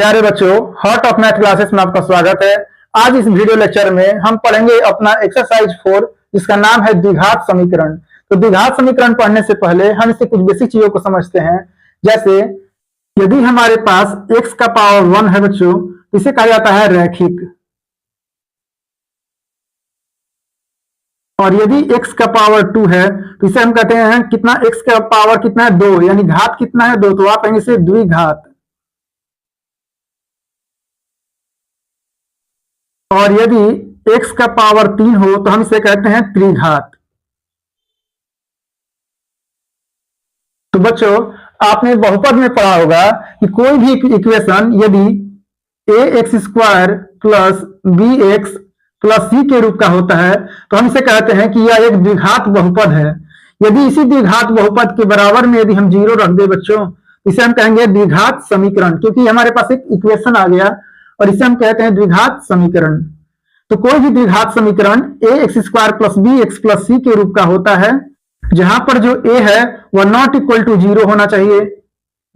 प्यारे बच्चों, heart of math classes में आपका स्वागत है। आज इस वीडियो लेक्चर में हम पढ़ेंगे अपना एक्सरसाइज 4 जिसका नाम है द्विघात समीकरण। तो द्विघात समीकरण पढ़ने से पहले हम इससे कुछ बेसिक चीजों को समझते हैं। जैसे यदि हमारे पास x का पावर 1 है बच्चों, इसे कहा जाता है रैखिक, और यदि x का पावर 2 है तो इसे हम कहते हैं कितना, x का पावर कितना है 2, यानी घात कितना है 2, तो आप कहेंगे इसे द्विघात। और यदि x का पावर 3 हो तो हम इसे कहते हैं त्रिघात। तो बच्चों, आपने बहुपद में पढ़ा होगा कि कोई भी इक्वेशन यदि ax square plus bx plus c के रूप का होता है तो हम इसे कहते हैं कि यह एक द्विघात बहुपद है। यदि इसी द्विघात बहुपद के बराबर में यदि हम 0 रख दे बच्चों, इसे हम कहेंगे द्विघात समीकरण, क्योंकि हमारे पास एक इक्वेशन आ गया और इसे हम कहते हैं द्विघात समीकरण। तो कोई भी द्विघात समीकरण ax square plus bx plus c के रूप का होता है, जहां पर जो a है वह नॉट इक्वल टू 0 होना चाहिए,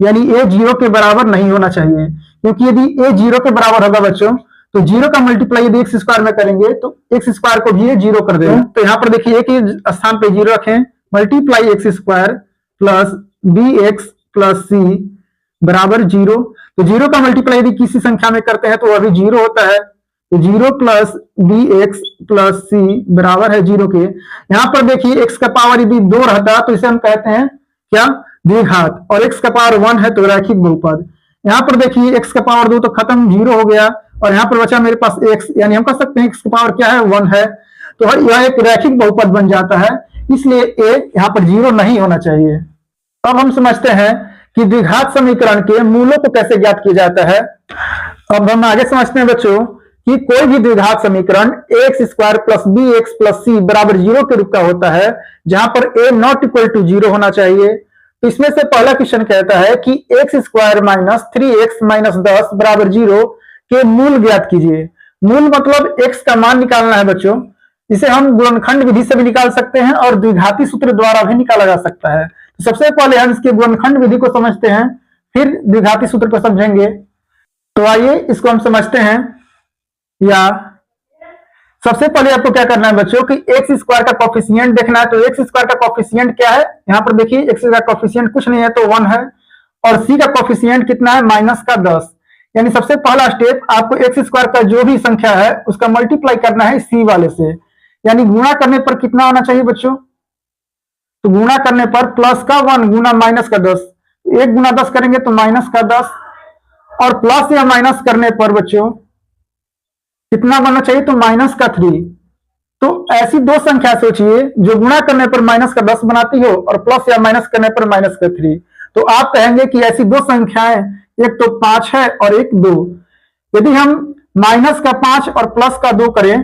यानी a 0 के बराबर नहीं होना चाहिए। क्योंकि यदि a 0 के बराबर होगा बच्चों तो 0 का मल्टीप्लाई यदि x स्क्वायर में करेंगे तो x स्क्वायर को भी 0 कर देगा। तो यहाँ पर देखिए a के स्थान पे 0 रखें, multiply x square plus bx plus c बराबर 0। तो 0 का मल्टीप्लाई यदि किसी संख्या में करते हैं तो वह भी 0 होता है। तो 0 प्लस bx प्लस c बराबर है 0 के। यहाँ पर देखिए x का पावर यदि 2 रहता तो इसे हम कहते हैं क्या, द्विघात, और x का पावर 1 है तो रैखिक बहुपद। यहाँ पर देखिए x का पावर 2 तो खत्म, 0 हो गया, और यहाँ पर बचा मेरे पास x, यानी हम कह सकते हैं x का पावर क्या है 1 है, तो यह एक रैखिक बहुपद बन जाता है। इसलिए a यहाँ पर 0 नहीं होना चाहिए। अब हम समझते हैं कि द्विघात समीकरण के मूलों को कैसे ज्ञात किया जाता है। अब हम आगे समझते हैं बच्चों कि कोई भी द्विघात समीकरण ax square plus bx plus c बराबर 0 के रूप का होता है, जहां पर a नॉट इक्वल टू 0 होना चाहिए। तो इसमें से पहला क्वेश्चन कहता है कि x square minus 3x minus 10 बराबर 0 के मूल ज्ञात कीजिए। मूल मतलब x का मान निकालना है बच्चों। इसे हम गुणनखंड विधि से भी निकाल सकते हैं और द्विघाती सूत्र द्वारा भी निकाला जा सकता है। तो सबसे पहले हम इसके गुणनखंड विधि को समझते हैं, फिर द्विघाती सूत्र को समझेंगे। तो आइए इसको हम समझते हैं। या सबसे पहले आपको क्या करना है बच्चों कि एक्स स्क्वायर का कॉफिशिएंट देखना है। तो एक्स स्क्वायर का कॉफिशिएंट क्या है, यहाँ पर देखिए एक्स का कॉफिशिएंट कुछ नहीं है तो 1 है, और सी का कॉफिशिएंट कितना है, माइनस का 10। यानी सबसे पहला स्टेप आपको एक्स स्क्वायर का जो भी संख्या है उसका मल्टीप्लाई करना है सी वाले से, यानी गुणा करने पर कितना होना चाहिए बच्चों, तो गुणा करने पर प्लस का 1 गुना माइनस का 10, 1 गुना 10 करेंगे तो माइनस का 10, और प्लस या माइनस करने पर बच्चों कितना बनना चाहिए, तो माइनस का 3। तो ऐसी दो संख्या सोचिए जो गुणा करने पर माइनस का 10 बनाती हो और प्लस या माइनस करने पर माइनस का 3। तो आप कहेंगे कि ऐसी दो संख्याएं, एक तो 5 है और एक 2। यदि हम माइनस का 5 और प्लस का 2 करें,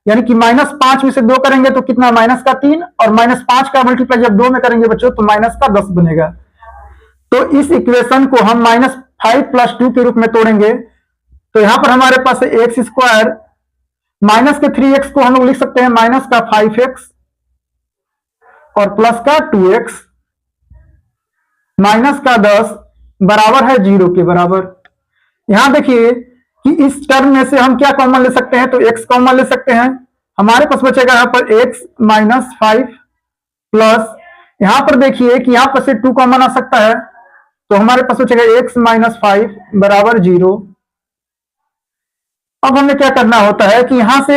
यानी कि माइनस 5 में से 2 करेंगे तो कितना, माइनस का 3, और माइनस 5 का मल्टीप्लाई जब 2 में करेंगे बच्चों तो माइनस का 10 बनेगा। तो इस इक्वेशन को हम -5 + 2 के रूप में तोड़ेंगे। तो यहां पर हमारे पास एक्स स्क्वायर माइनस के 3x को हम लोग लिख सकते हैं माइनस का 5x और प्लस का 2x, माइनस का 10 बराबर है 0 के बराबर। यहां देखिए कि इस टर्म में से हम क्या कॉमन ले सकते हैं, तो x कॉमन ले सकते हैं। हमारे पास बचेगा यहां पर x माइनस 5 प्लस, यहां पर देखिए कि यहां पर से 2 कॉमन आ सकता है, तो हमारे पास बचेगा x माइनस 5 बराबर 0। अब हमें क्या करना होता है कि यहां से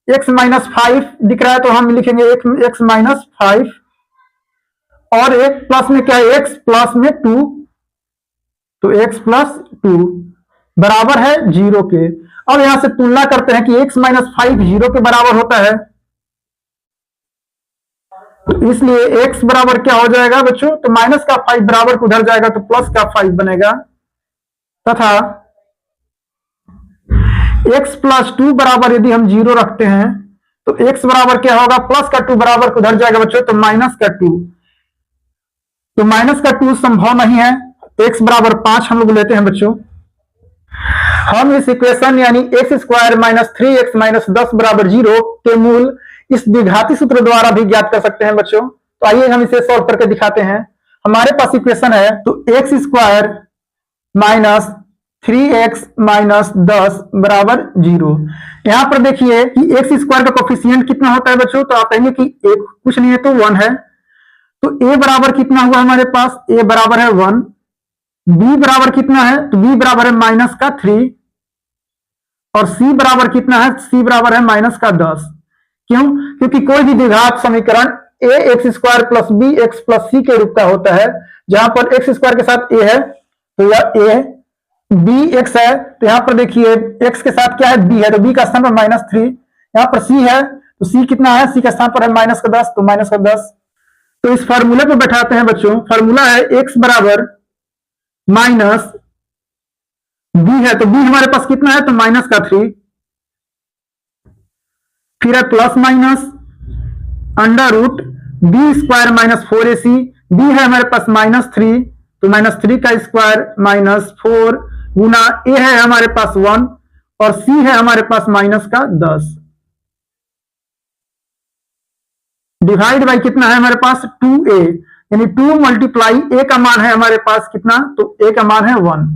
x माइनस 5 दिख रहा है तो हम लिखेंगे x माइनस 5, और एक प्लस में क्या है, x प्लस में 2, तो x प्लस 2 बराबर है 0 के। अब यहां से तुलना करते हैं कि x माइनस 5 0 के बराबर होता है, तो इसलिए x बराबर क्या हो जाएगा बच्चों, तो माइनस का 5 बराबर को उधर जाएगा तो प्लस का 5 बनेगा, तथा x प्लस 2 बराबर यदि हम 0 रखते हैं तो x बराबर क्या होगा, प्लस का 2 बराबर को उधर जाएगा बच्चों तो माइनस का 2, तो माइनस का 2 संभव नहीं है, तो x बराबर 5 हम लोग लेते हैं बच्चों। हम इस इक्वेशन यानी x square minus 3x minus 10 बराबर 0 के मूल इस द्विघाती सूत्र द्वारा भी ज्ञात कर सकते हैं बच्चों। तो आइए हम इसे सॉल्व करके दिखाते हैं। हमारे पास इक्वेशन है, तो x square minus 3x minus 10 बराबर 0। यहां पर देखिए कि एक्स स्क्वायर का कोफिशिएंट कितना होता है बच्चों, तो आप कहेंगे कि एक कुछ नहीं है तो 1 है। तो a बराबर कितना हुआ हमारे पास, a बराबर है 1। b बराबर कितना है, तो b बराबर है माइनस का 3। और c बराबर कितना है, c बराबर है माइनस का 10। क्यों? क्योंकि कोई भी द्विघात समीकरण a x square plus b x plus c के रूप का होता है, जहां पर एक्स स्क्वायर के साथ a है तो यह a, b x है तो यहां पर देखिए x के साथ क्या है, b है, तो b का स्थान पर -3। यहां पर c है तो c कितना है, c का स्थान पर है माइनस का 10, तो माइनस का 10। तो इस फार्मूले को बैठाते हैं बच्चों। फार्मूला है x बराबर माइनस b है, तो b हमारे पास कितना है, तो माइनस का 3। फिर है plus minus under root b square minus 4ac। b है हमारे पास -3, तो -3 का स्क्वायर माइनस 4 गुना a है हमारे पास 1 और c है हमारे पास माइनस का 10 डिवाइड बाई कितना है हमारे पास 2a, यानी 2 मल्टीप्लाई a का मान है हमारे पास कितना, तो a का मान है 1।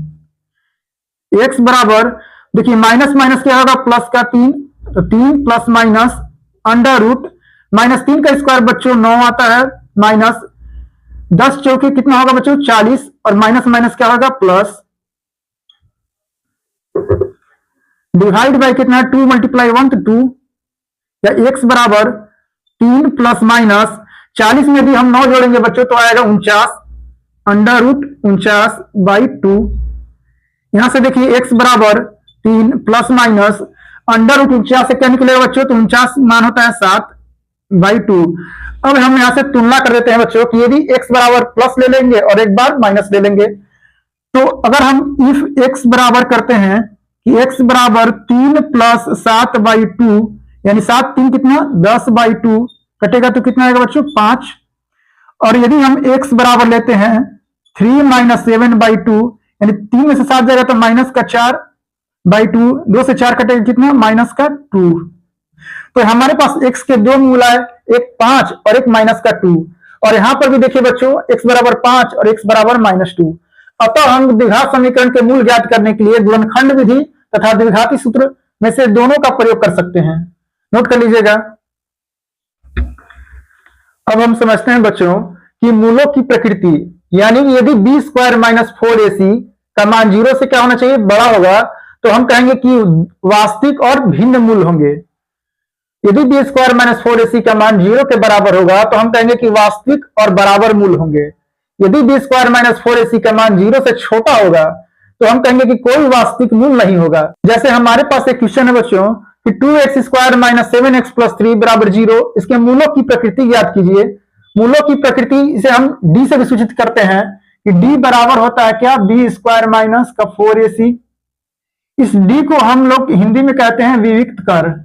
x बराबर देखिए माइनस माइनस क्या होगा, प्लस का 3, तो 3 प्लस माइनस अंडर रूट -3 का स्क्वायर बच्चों 9 आता है, माइनस 10 चौके कितना होगा बच्चों 40, और माइनस माइनस क्या होगा प्लस, डिवाइड बाय कितना है 2 मल्टीप्लाई 1 तो 2, या x बराबर 3 प्लस माइनस 40 में भी हम 9 जोड़ेंगे बच्चों तो आएगा 49 अंडर रूट 49 बाई 2। यहां से देखिए x बराबर 3 प्लस माइनस अंडर रूट 49 से क्या निकलेगा बच्चों, तो 49 मान होता है 7 बाई 2। अब हम यहां से तुलना कर देते हैं बच्चों कि यदि x बराबर प्लस ले लेंगे और एक बार माइनस ले लेंगे, तो अगर हम इफ x बराबर करते हैं कि x बराबर 3 प्लस 7 बाई 2, यानी 7 3 कितना 10 बाई 2 कटेगा तो कितना आएगा बच्चों 5। और यदि हम x बराबर लेते हैं 3 माइनस 7 बाई 2, यानी 3 में से 7 जाएगा तो माइनस का 4 बाई 2, 2 से 4 कटेगा कितना माइनस का 2। तो हमारे पास x के दो मूल है, एक 5 और एक माइनस का 2। और यहां पर भी देखिए बच्चों x बराबर 5 और x बराबर -2। अतः हम द्विघात समीकरण के मूल ज्ञात करने के लिए गुणनखंड विधि तथा द्विघाती सूत्र में से दोनों का प्रयोग कर सकते हैं। नोट कर लीजिएगा। अब हम समझते हैं बच्चों कि मूलों की प्रकृति, यानी यदि बी स्क्वायर माइनस 4ac का मान 0 से क्या होना चाहिए, बड़ा होगा, तो हम कहेंगे कि वास्तविक और भिन्न मूल होंगे। यदि बी स्क्वायर माइनस 4ac का मान 0 के बराबर होगा तो हम कहेंगे कि वास्तविक और बराबर मूल होंगे। यदि बी स्क्वायर माइनस 4ac का मान 0 से छोटा होगा तो हम कहेंगे कि कोई वास्तविक मूल नहीं होगा। जैसे हमारे पास एक क्वेश्चन है बच्चों कि 2x square minus 7x plus 3 बराबर 0, इसके मूलों की प्रकृति ज्ञात कीजिए। मूलों की प्रकृति इसे हम d से भी सूचित करते हैं कि d बराबर होता है क्या, बी स्क्वायर माइनस का 4ac। इस d को हम लोग हिंदी में कहते हैं विविक्त कर।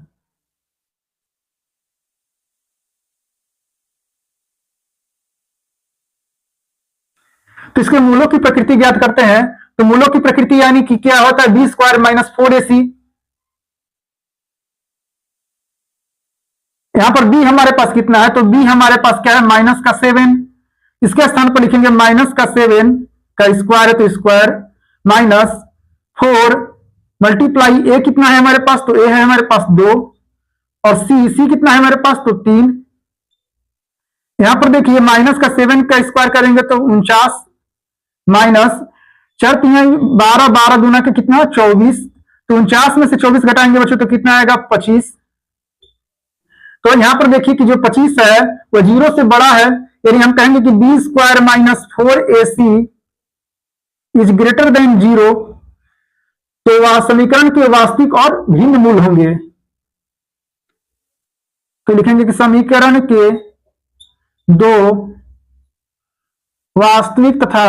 तो इसके मूलों की प्रकृति ज्ञात करते हैं। तो मूलों की प्रकृति यानी कि क्या होता है, बी स्क्वायर माइनस 4ac। यहां पर b हमारे पास कितना है, तो b हमारे पास क्या है माइनस का 7। इसके स्थान पर लिखेंगे माइनस का 7 का स्क्वायर है तो स्क्वायर माइनस 4 मल्टीप्लाई a कितना है हमारे पास, तो a है हमारे पास 2 और c कितना है हमारे पास, तो 3। यहां पर देखिए माइनस का 7 का स्क्वायर करेंगे तो 49 माइनस 4 3 12 12 दूना का कितना 24, तो 49 में से 24 घटाएंगे बच्चों तो कितना आएगा 25। तो यहां पर देखिए कि जो 25 है वो 0 से बड़ा है, यानी हम कहेंगे कि b square minus 4ac is greater than 0। तो वह समीकरण के वास्तविक और भिन्न मूल होंगे। तो लिखेंगे कि समीकरण के दो वास्तविक तथा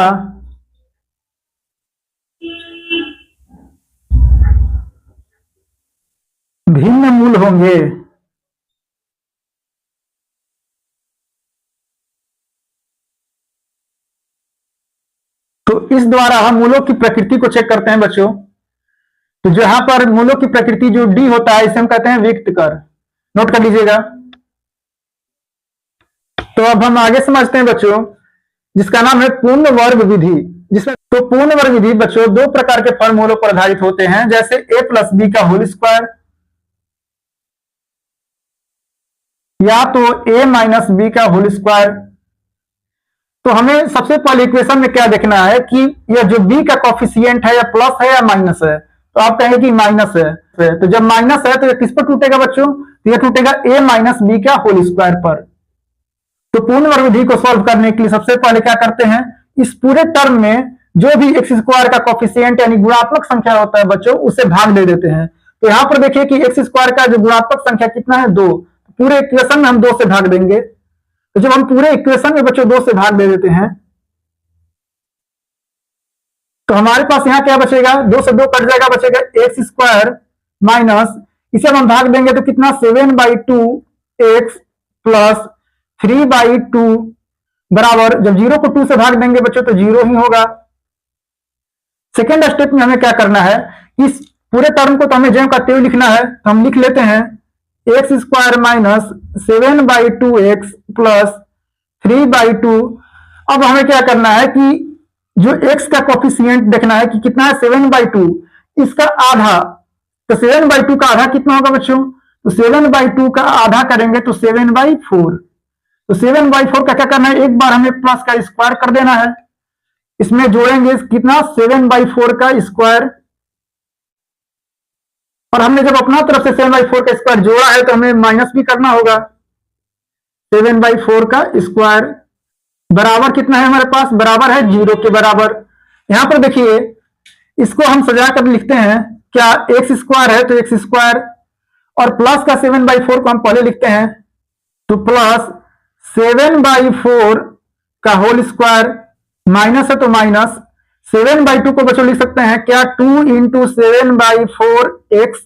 भिन्न मूल होंगे। तो इस द्वारा हम मूलों की प्रकृति को चेक करते हैं बच्चों। तो जहां पर मूलों की प्रकृति जो डी होता है इसे हम कहते हैं विविक्त कर। नोट कर लीजिएगा। तो अब हम आगे समझते हैं बच्चों जिसका नाम है पूर्ण वर्ग विधि। जिसमें तो पूर्ण वर्ग विधि बच्चों दो प्रकार के फॉर्मूलों पर आधारित होते हैं, जैसे a प्लस बी का होल स्क्वायर या तो a माइनस बी का होल स्क्वायर। तो हमें सबसे पहले इक्वेशन में क्या देखना है कि यह जो b का कॉफिशिएंट है या प्लस है या माइनस है। तो आप कहेंगे कि माइनस है, तो जब माइनस है तो यह किस पर टूटेगा बच्चों? तो यह टूटेगा a माइनस बी का होल स्क्वायर पर। तो पूर्ण वर्ग विधि को सॉल्व करने के लिए सबसे पहले क्या करते हैं, इस पूरे टर्म में जो भी एक्स स्क्वायर का कॉफिशिएंट यानी गुणात्मक संख्या होता है बच्चों, उसे भाग दे देते हैं। तो यहां पर देखिए कि एक्स स्क्वायर का जो गुणात्मक संख्या कितना है, 2। पूरे इक्वेशन में हम 2 से भाग देंगे। तो जब हम पूरे इक्वेशन में बच्चों 2 से भाग दे देते हैं तो हमारे पास यहां क्या बचेगा, 2 से 2 कट जाएगा, बचेगा एक्स स्क्वायर माइनस, इसे हम भाग देंगे तो कितना 7/2 एक्स प्लस 3/2 बराबर, जब 0 को 2 से भाग देंगे बच्चों तो 0 ही होगा। सेकेंड स्टेप में हमें क्या करना है, इस पूरे टर्म को तो हमें ज्यों का त्यों लिखना है। तो हम लिख लेते हैं x square minus 7/2 x plus 3/2। अब हमें क्या करना है कि जो x का कोफिशिएंट देखना है कि कितना है, 7/2, इसका आधा। तो 7/2 का आधा कितना होगा बच्चों? तो 7/2 का आधा करेंगे तो 7/4। तो 7/4 का क्या करना है, एक बार हमें प्लस का स्क्वायर कर देना है। इसमें जोड़ेंगे कितना, 7/4 का स्क्वायर, और हमने जब अपना तरफ से 7/4 का स्क्वायर जोड़ा है तो हमें माइनस भी करना होगा। 7/4 का स्क्वायर बराबर कितना है हमारे पास, बराबर है 0 के बराबर। यहां पर देखिए इसको हम सजा कर लिखते हैं, क्या एक्स स्क्वायर है तो एक्स स्क्वायर, और प्लस का 7/4 को हम पहले लिखते हैं, तो प्लस 7/4 का होल स्क्वायर, माइनस है तो माइनस 7/2 को बच्चों लिख सकते हैं क्या, 2 इंटू 7/4 एक्स।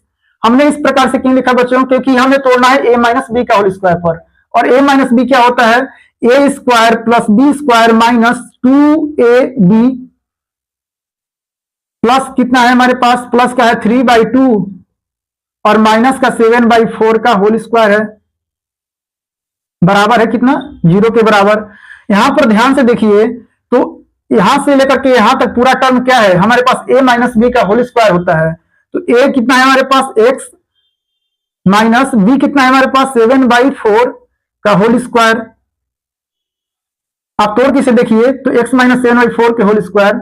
हमने इस प्रकार से क्यों लिखा बच्चों, क्योंकि हमें तोड़ना है a माइनस बी का होल स्क्वायर पर, और a माइनस बी क्या होता है, a square plus b square minus 2ab plus कितना है हमारे पास, प्लस का है 3/2 और माइनस का 7/4 का होल स्क्वायर है, बराबर है कितना, 0 के बराबर। यहां पर ध्यान से देखिए, तो यहां से लेकर के यहां तक पूरा टर्म क्या है हमारे पास, a माइनस बी का होल स्क्वायर होता है। तो a कितना है हमारे पास, x माइनस b कितना है हमारे पास, 7/4 का होल स्क्वायर। आप तोड़ किसे देखिए, तो x माइनस 7/4 के होल स्क्वायर।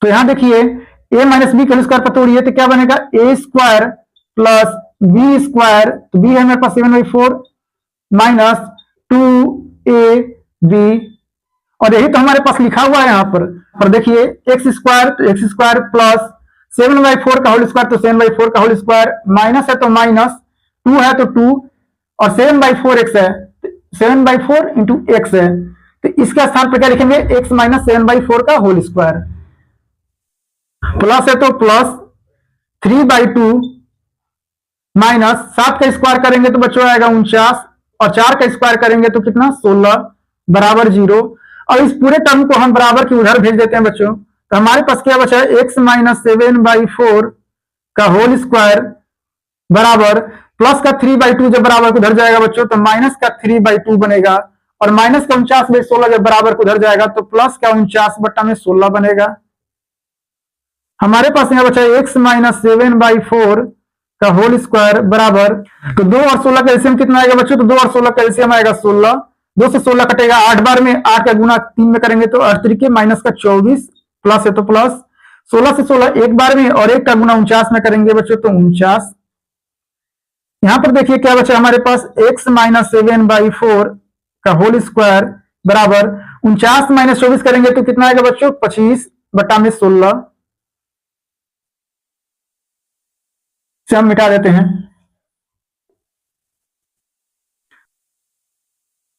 तो यहां देखिए a माइनस बी के होल स्क्वायर पर तोड़िए तो क्या बनेगा, a square plus b square, तो b है हमारे पास 7/4 माइनस 2ab, और यही तो हमारे पास लिखा हुआ है यहां पर। और देखिए एक्स स्क्वायर तो एक्स स्क्वायर प्लस 7/4 का होल स्क्वायर, तो 7/4 का होल स्क्वायर, माइनस है तो माइनस, 2 है तो 2, और 7/4 एक्स है, 7/4 इंटू एक्स है, तो इसके स्थान पर क्या लिखेंगे, एक्स माइनस 7/4 का होल स्क्वायर, प्लस है तो प्लस 3/2 माइनस 7 का स्क्वायर करेंगे तो बच्चों आएगा 49, और 4 का स्क्वायर करेंगे तो कितना, 16 बराबर 0। और इस पूरे टर्म को हम बराबर की उधर भेज देते हैं बच्चों, तो हमारे पास क्या बचा है, x माइनस 7/4 का होल स्क्वायर बराबर प्लस का 3/2, जब बराबर को उधर जाएगा बच्चों तो माइनस का 3/2 बनेगा, और माइनस का 49/16 जब बराबर को उधर जाएगा तो प्लस का 49/16 बनेगा। हमारे पास यहाँ बचा है x माइनस 7/4 का होल स्क्वायर बराबर, तो 2 और 16 का एलसीएम कितना आएगा बच्चों, तो 2 और 16 का एलसीएम आएगा 16, 2 से 16 कटेगा 8 बार में, 8 का गुना 3 में करेंगे तो 8 तरीके माइनस का 24, प्लस है तो प्लस 16 से 16 एक बार में, और 1 का गुना 49 में करेंगे बच्चों तो 49। यहां पर देखिए क्या बचा हमारे पास, x माइनस 7/4 का होल स्क्वायर बराबर 49 माइनस 24 करेंगे तो कितना आएगा बच्चों, 25/16 से हम मिटा देते हैं।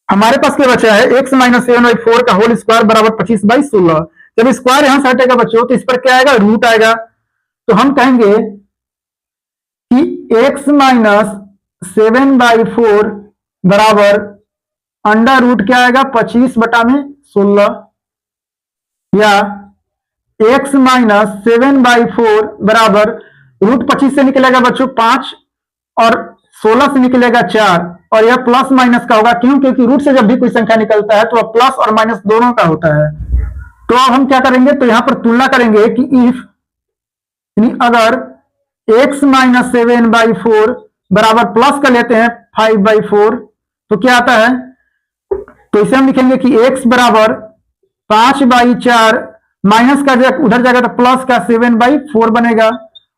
हमारे पास क्या बचा है, x माइनस 7/4 का होल स्क्वायर बराबर 25/16। जब स्क्वायर यहां से हटेगा बच्चों तो इस पर क्या आएगा, रूट आएगा, तो हम कहेंगे कि x माइनस 7/4 बराबर अंडर रूट क्या आएगा, 25/16, या x माइनस 7/4 बराबर रूट 25 से निकलेगा बच्चों 5, और 16 से निकलेगा 4 और यह प्लस माइनस का होगा। क्यों? क्योंकि रूट से जब भी कोई संख्या निकलता है तो प्लस और माइनस दोनों का होता है। तो अब हम क्या करेंगे, तो यहां पर तुलना करेंगे कि इफ अगर x माइनस 7/4 बराबर प्लस का लेते हैं 5/4 तो क्या आता है, तो इसे हम लिखेंगे कि x बराबर 5/4 माइनस का जगह उधर जाएगा तो प्लस का 7/4 बनेगा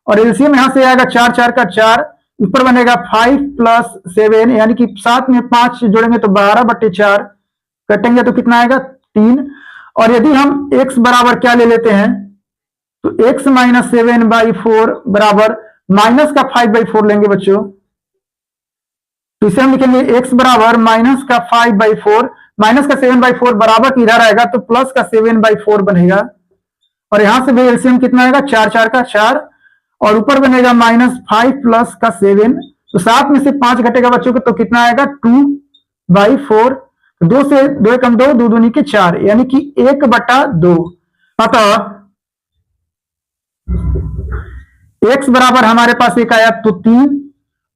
और एलसीएम यहां से आएगा 4 4 का 4 ऊपर बनेगा 5 प्लस 7 यानी कि 7 में 5 जोड़ेंगे तो 12/4 कटेंगे तो कितना आएगा 3। और यदि हम x बराबर क्या ले लेते हैं तो x माइनस 7/4 बराबर माइनस का 5/4 लेंगे बच्चों, तो इसे हम लिखेंगे x बराबर माइनस का 5/4 माइनस का 7/4 बराबर इधर आएगा तो प्लस का 7/4 बनेगा और यहां से भी एलसीएम कितना आएगा 4 4 का 4 और ऊपर बनेगा -5 प्लस का 7 तो 7 में से 5 घटेगा बच्चों को तो कितना आएगा 2/4। 2 से 2 कम 2 2 दूनी के 4 यानी कि 1/2। अतः x बराबर हमारे पास एक आया तो 3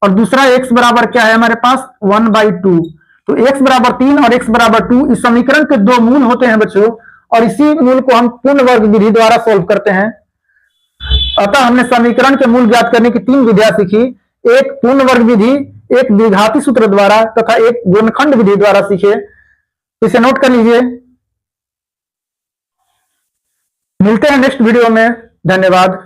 और दूसरा x बराबर क्या है हमारे पास 1/2। तो x बराबर 3 और x बराबर 2 इस समीकरण के दो मूल होते हैं बच्चों और इसी मूल को हम पूर्ण वर्ग विधि द्वारा सोल्व करते हैं। अतः हमने समीकरण के मूल ज्ञात करने की 3 विधियां सीखी, एक पूर्ण वर्ग विधि, एक द्विघाती सूत्र द्वारा तथा एक गुणनखंड विधि द्वारा सीखे। इसे नोट कर लीजिए। मिलते हैं नेक्स्ट वीडियो में। धन्यवाद।